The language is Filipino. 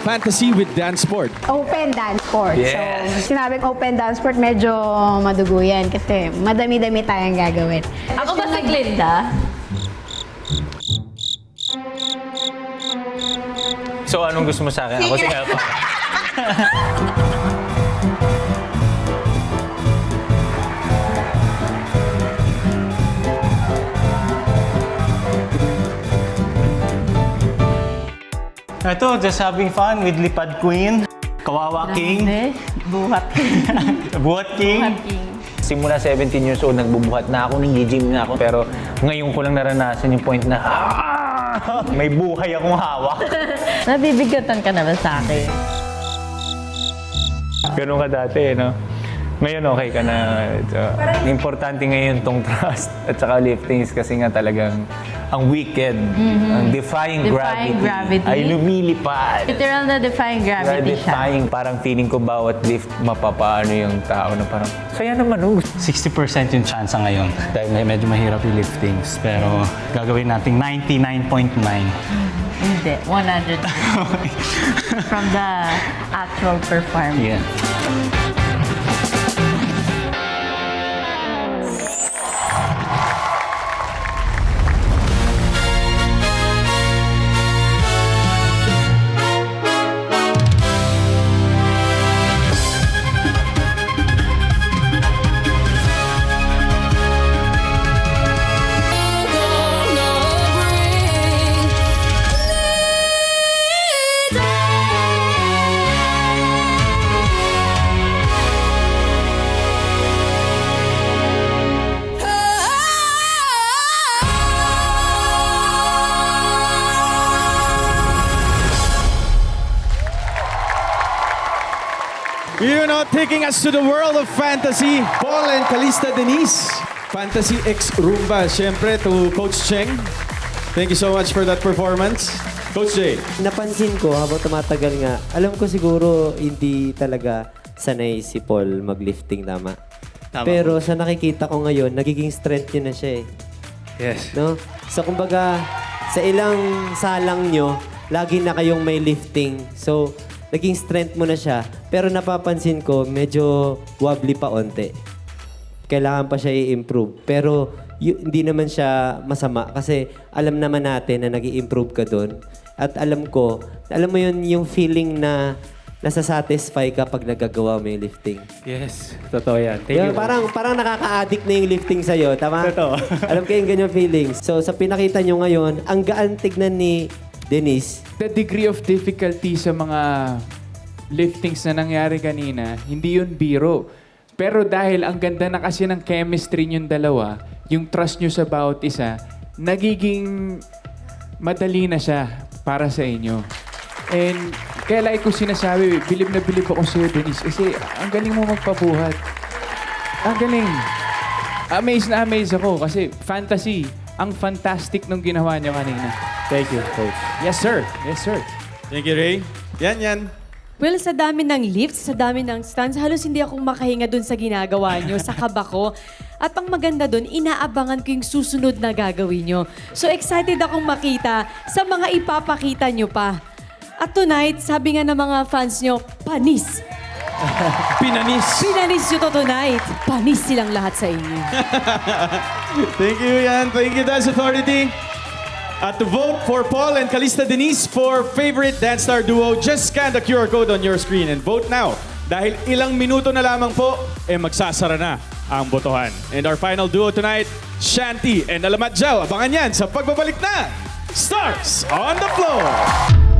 fantasy with dance sport? Open dance sport. Yes. So, sinabing open dance sport, medyo madugo yan kasi madami-dami tayong gagawin. Ako ba si Glinda? So, anong gusto mo sa akin? Ako si Elpa. Ito, just having fun with Lipad Queen, Kawawa King, Buhat. Buhat King. Simula 17 years old, nagbubuhat na ako, nag-gym na ako. Pero ngayon ko lang naranasan yung point na, may buhay akong hawak. Nabibigatan ka na ba sa akin? Ganun ka dati, no? Ngayon okay ka na. Importante ngayon tong trust at saka liftings kasi nga talagang ang wicked, ang defying gravity, ay lumilipad. Literal na defying gravity siya. Defying, parang feeling ko bawat lift mapapaano yung tao na parang, saya naman, no? 60% yung chance ngayon dahil medyo mahirap yung liftings. Pero gagawin natin 99.9. Hindi, 100. From the actual performance. Yeah. You know, taking us to the world of fantasy, Paul and Calista Denise. Fantasy X Rumba. Siyempre, to Coach Cheng. Thank you so much for that performance. Coach Jay. Napansin ko habang tumatagal nga, alam ko siguro hindi talaga sanay si Paul maglifting, tama? Pero sa nakikita ko ngayon, nagiging strength niya na siya eh. Yes. No? So kumbaga, sa ilang salang nyo, lagi na kayong may lifting. So, naging strength mo na siya. Pero napapansin ko, medyo wobbly pa onte. Kailangan pa siya i-improve. Pero hindi naman siya masama kasi alam naman natin na nag-i-improve ka doon. At alam ko, alam mo yun, yung feeling na nasa-satisfy ka pag nagagawa mo yung lifting. Yes, totoo yan. Thank Yung you. parang nakaka-addict na yung lifting sa'yo, tama? Totoo. Alam ko yung ganyang feelings. So, sa pinakita nyo ngayon, ang gaan tignan ni Denise. The degree of difficulty sa mga liftings na nangyari kanina, hindi yun biro. Pero dahil ang ganda na kasi ng chemistry nyong dalawa, yung trust nyo sa bawat isa, nagiging madali na siya para sa inyo. And kaya like ko sinasabi, bilib na bilib ako sa'yo, Denise, kasi ang galing mo magpabuhat. Ang galing. Amazed na amazed ako kasi fantasy, ang fantastic nung ginawa niyo kanina. Thank you, Coach. Yes, sir. Yes, sir. Thank you, Ray. Yan. Well, sa dami ng lifts, sa dami ng stunts, halos hindi ako makahinga dun sa ginagawa nyo, sa kaba ko. At ang maganda dun, inaabangan ko yung susunod na gagawin nyo. So excited akong makita sa mga ipapakita nyo pa. At tonight, sabi nga ng mga fans nyo, panis. Pinanis. Pinanis nyo to tonight. Panis silang lahat sa inyo. Thank you, Yan. Thank you, Dance Authority. At to vote for Paul and Calista Denise for favorite Dance Star Duo, just scan the QR code on your screen and vote now. Dahil ilang minuto na lamang po, magsasara na ang botohan. And our final duo tonight, Shanti and Alamat Jao. Abangan yan sa pagbabalik na Stars on the Floor!